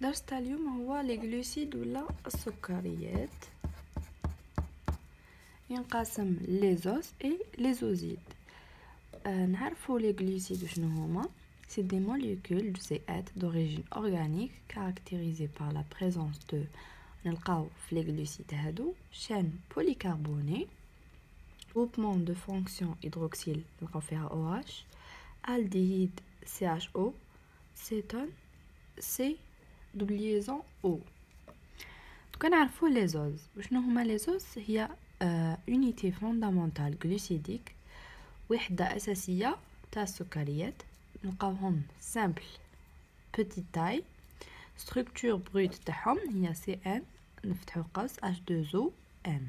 درس تاع اليوم هو لي غلوسيد ولا السكريات. ينقسم لي زوز اي لي زوزيد. نعرفوا لي غلوسيد شنو هما. C'est des molécules جزيئات d'origine organique caractérisées par la présence de نلقاو في لي غلوسيد هادو chaîne polycarbonée, groupement de fonction hydroxyle نلقاو فيها OH, aldéhyde CHO, cétone C doubliaison O. كنعرفوا لي زوز. وشنو هما لي زوز؟ هي unité fondamentale glucidique، وحدة أساسية تاع السكريات. نلقاوهم simple petite taille. structure brute تاعهم هي CN نفتحو قوس H2O N.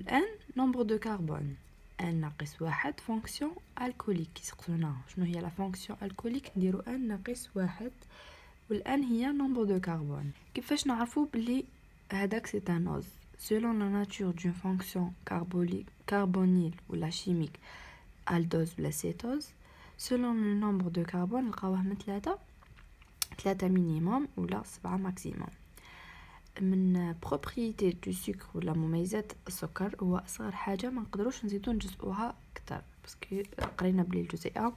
N nombre de carbone N ناقص واحد. fonction alcoolique كيسقسونا شنو هي لا fonction alcoolique نديرو N ناقص واحد، والان هي nombre de carbone. كيفاش نعرفو بلي هذاك سي ان اوز؟ selon la nature d'une fonction carbonyle ولا chimique aldose ولا cétose. selon le nombre de carbone نلقاوه من ثلاثة مينيموم ولا 7 ماكسيموم. من بروبريتي دو سكر ولا مميزات السكر هو اصغر حاجه ما نقدروش نزيدو نجزئوها اكثر، باسكو قرينا بلي الجزيئه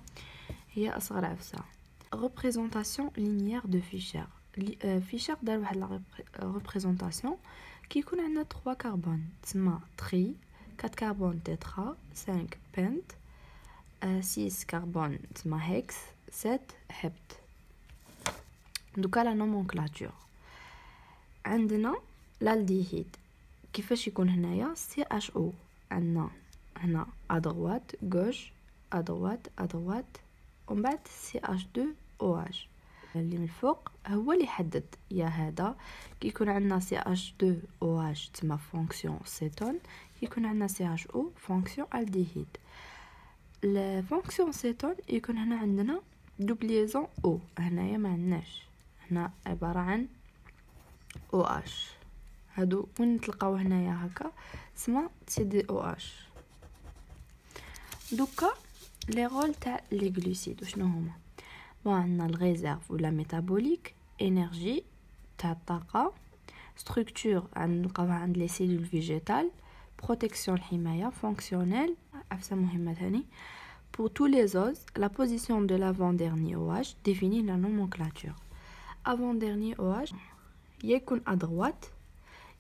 هي اصغر عفسه. représentation linéaire de Fischer. Fischer دار واحد لا représentation كيكون عندنا 3 كربون تسمى تري، 4 كربون تترا، 5 بنت، 6 كربون تسمى هيكس، 7 هبت. دوكا لا نومونكلاتور عندنا الالديهيد كيفاش يكون هنايا CHO عندنا هنا ادروات غوش ادروات ادروات، ومن بعد CH2OH اللي من الفوق هو اللي يحدد يا هذا. كيكون عندنا CH2OH تسمى فونكسيون سيتون، كيكون عندنا CHO فونكسيون الديهيد. الفونكسيون سيتون يكون هنا عندنا دوبليزون او، هنايا ما عندناش، هنا عباره عن OH. هادو وين نتلقاو هنايا هكا اسمها CDOH. دوكا لي رول تاع لي غلوسيد وشنو هما؟ عندنا الريزيرف ولا ميتابوليك، انرجي تاع الطاقه، ستركتور نلقاوها عند لي سيلول فيجيتال، بروتيكسيون الحمايه، فونكسيونيل عفسه مهمه ثاني. pour tous les os la position de l'avant-dernier OH définit la nomenclature. avant-dernier OH يا يكون ادروات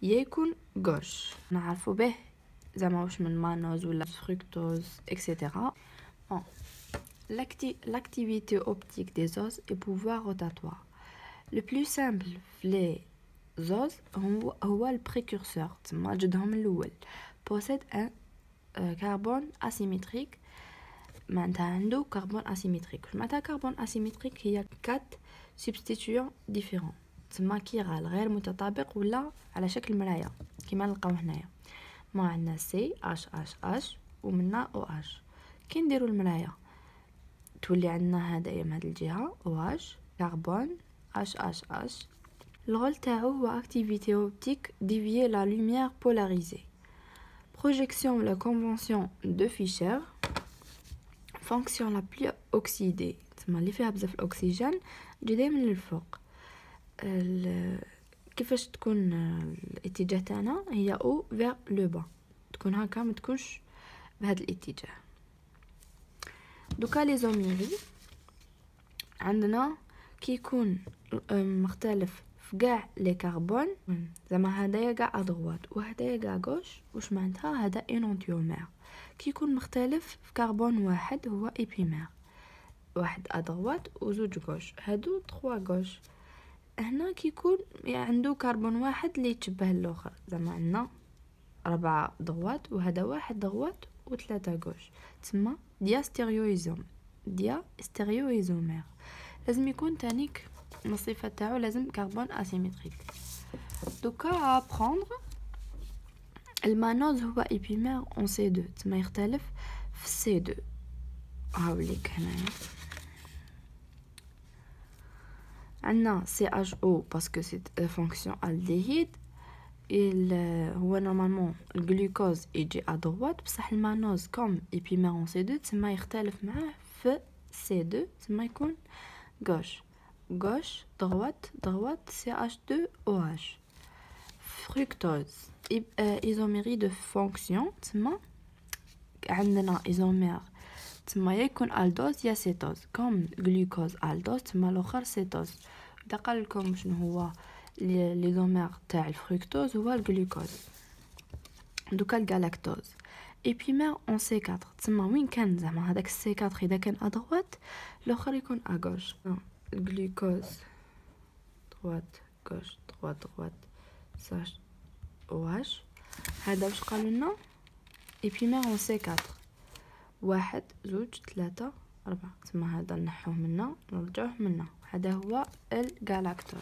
يا يكون غوش. نعرفوا به زعما واش من مانوز ولا فركتوز اكسيتيرا. l'activité optique des os et pouvoir rotatoire. le plus simple les os هو البريكورسور تسمى جدهم الاول. possède un carbone asymétrique، معناتها عنده كربون اسيمتريك. معناتها كربون اسيمتريك هي 4 سبستيتيون ديفيرون تسمى كيرال غير متطابق ولا على شكل مرايه كيما نلقاو هنايا. ما عندنا سي اش اش اش ومنا او اش. كي نديروا المرايه تولي عندنا هدايا من هذه الجهه او اش كربون اش اش اش. الرول تاعو هو اكتيفيتي اوبتيك ديفيي لا لوميير بولاريزي. projection la convention de Fischer. fonction la plus oxydée تسمى اللي فيها بزاف الاكسجين تجي دائما للفوق. كيفاش تكون الاتجاه تاعنا هي او vers le bas، تكون هكا ما تكونش بهذا الاتجاه. دوكا لي زوميري عندنا كيكون مختلف في كاع لي كربون، زعما هدايا كاع ادروات وهدايا كاع غوش. واش معناتها؟ هذا انونتيومير. كيكون مختلف في كربون واحد هو ايبيمير، واحد ادروات وزوج غوش، هادو 3 غوش. هنا كيكون عنده كربون واحد اللي يتشبه الاخر، زعما عندنا 4 ضغوات وهذا واحد ضغوات و3 غوش، تسمى دياستيريويزومير. لازم يكون تانيك الصفه تاعو لازم كربون اسيمتريك. دوكا ابروندر المانوز هو ايبيمير اون سي 2 تسمى يختلف في سي 2. هاوليك هنايا عندنا CHO باسكو سي فونكسيون الديهيد. هو نورمالمون الجلوكوز يجي ادروات، بصح المانوز كوم ايبيمير اون سي 2 تسمى يختلف معاه في سي 2 تسمى يكون غوش. gauche droite droite CH2OH. fructose isomérie de fonction تما عندنا isomère تما يكون aldose يا cétose comme glucose aldose تما الاخر cétose. اذا قال لكم شنو هو ليزومير تاع الفركتوز هو الجلوكوز. دوكا الجلاكتوز ايبيمير اون سي 4 تما وين كان زعما هذاك سي 4 اذا كان ادروات الاخر يكون اغوش. الجلوكوز droite gauche droite droite ساش OH. هذا واش قالوا لنا ايبيمير اون سي 4 1 2 3 4 تما هذا نحوه منا نرجعوه منا. هذا هو الجلاكتوز.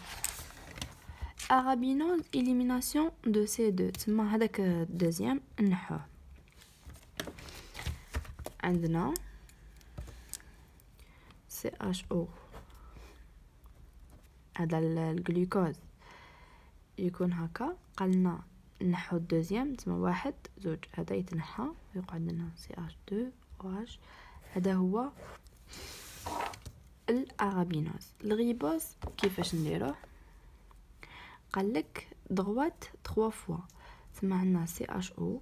arabinose élimination de C2 تما هذاك الدوزيام نحوه. عندنا CHO هذا الجلوكوز يكون هكا قالنا نحو الدوزيام تما 1 2 هذا يتنحى ويقعد لنا CH2OH. هذا هو الارابينوز. الغيبوز كيفاش نديروه؟ قالك droite 3 فوا تما عندنا CHO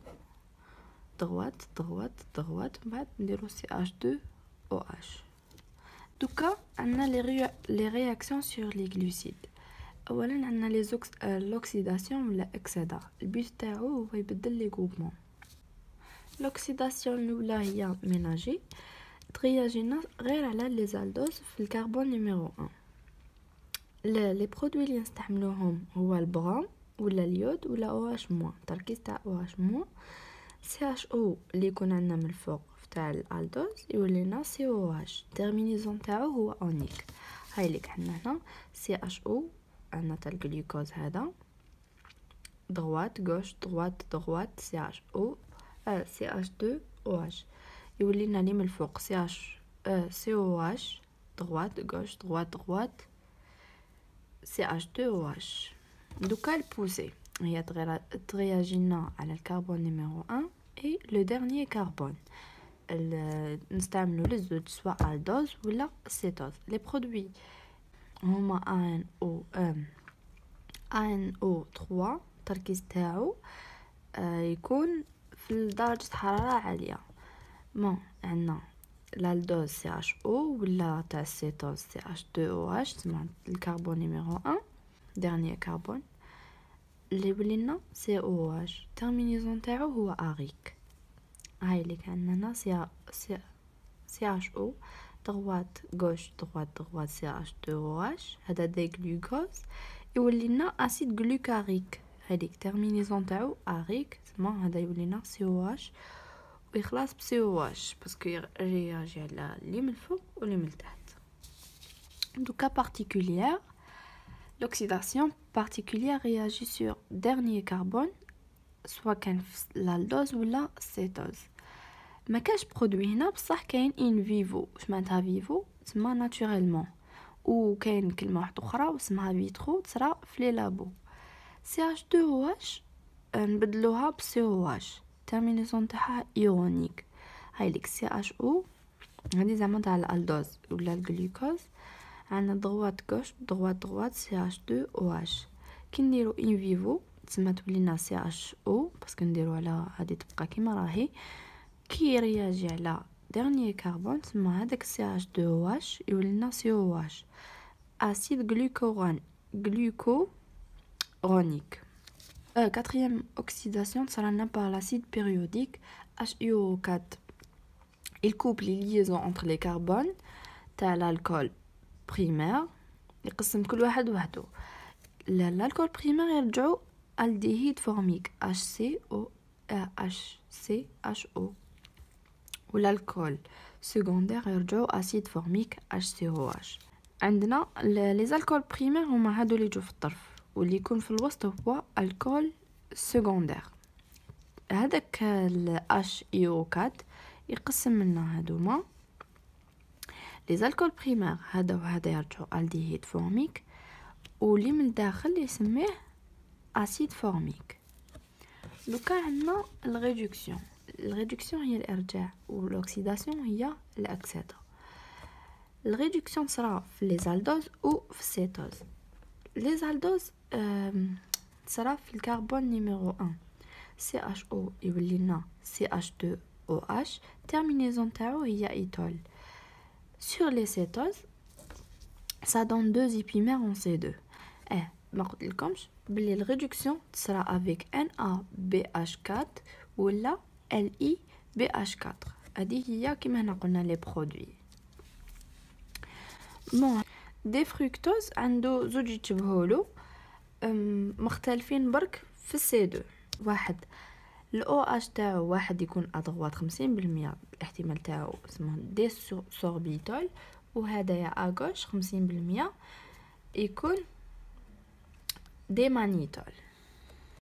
droite droite droite بعد نديرو CH2OH. دوكا عندنا لي رياكسيون سور لي غلوسيد. اولا عندنا لي لوكسيداسيون ولا اكسدا. البيت تاعو هو يبدل لي غروبمون. لوكسيداسيون الاولى هي ميناجي ترياجينا غير على لي زالدوز في الكربون نيميرو 1. لي برودوي اللي نستعملوهم هو البروم ولا اليود ولا OH موان. تركيز تاع OH موان CHO اللي يكون عندنا من الفوق تاع الالدوز يولي لنا COH. تيرمينيزون تاعو هو اونيك. هاي ليك حنا هنا CHO عندنا تاع الجلوكوز هذا droite gauche droite droite CHO CH2OH يولي لنا لي من الفوق COH droite gauche droite droite CH2OH. دوكا البوسي هي ترياجينا على الكربون نيميرو 1 اي لو ديرنيي كربون نستعملو للزوج سواء الدوز ولا سيتوز. لي برودوي هما ANO3 التركيز تاعو يكون في درجة حرارة عالية. عندنا الالدوز CHO ولا تاع السيتوز CH2OH تسمى الكربون نيميرو 1 ديرنيي كربون اللي ولينا COH. تيرمينيزون تاعو هو اريك. هاي اللي كان هنا CHO droite gauche droite droite CH2OH. هذا دي جلوكوز يولي لنا اسيد جلوكاريك. هذيك تيرمينيزون تاعو اريك تما هذا يولي لنا COH ويخلص COH باسكو يرياجي على اللي من الفوق واللي من التحت. دوكا particulière l'oxydation particulière réagit sur dernier carbone سواء كان l'aldose ولا السيتوز. ما كاش برودوي هنا بصح كاين ان فيفو. واش معناتها فيفو؟ تسمى ناتوريلمون. وكاين كلمه واحده اخرى واسمها فيترو تصرا في لي لابو. CH2OH نبدلوها ب COH تيرمينيزون تاعها ايونيك. هاي ليك CHO هذه زعما تاع الالدوز ولا الجلوكوز. عندنا دروات غوش دروات CH2OH. كي نديرو ان فيفو تسمى تولينا CHO باسكو نديرو على هذه تبقى كيما راهي. كي رياجي على dernier كربون تسمى هذاك CH2OH يولي لنا COH اسيد glucuronique. Quatrième oxydation sera par l'acide périodique HiO4. Il coupe les liaisons entre les carbones تاع l'alcool primaire يقسم كل واحد وحده. l'alcool primaire يرجعوا aldéhyde formique HCO والالكول سكوندير يرجعوا اسيد فورميك HCOH. عندنا لي زالكول بريمير هما هادو اللي يجوا في الطرف واللي يكون في الوسط هو الكول سكوندير. هذاك ال HiO4 يقسم لنا هادوما لي زالكول بريمير هذا وهذا يرجعوا الديهيد فورميك واللي من الداخل يسميه اسيد فورميك. دوكا عندنا الريدكسيون هي الارجاع والاكسيداسيون هي الاكسده. الريدكسيون تصرا في لي زالدوز او في السيتوز. لي زالدوز تصرا في الكربون نيميرو 1 CHO يولي لنا CH2OH terminaison تاعو هي ايتول. sur les cétoses ça donne deux épimères en C2. ما قلت لكمش بلي الريدكسيون تصرا avec NaBH4 ولا LiBH4. هذه هي كما هنا قلنا لي برودوي. بون دي فركتوز عنده زوج يتشبهولو مختلفين برك في السي 2. واحد الاو اش تاعو واحد يكون ادغوات 50% الاحتمال تاعو اسمه دي سوربيتول، وهذايا اغوش 50% يكون دي مانيتول.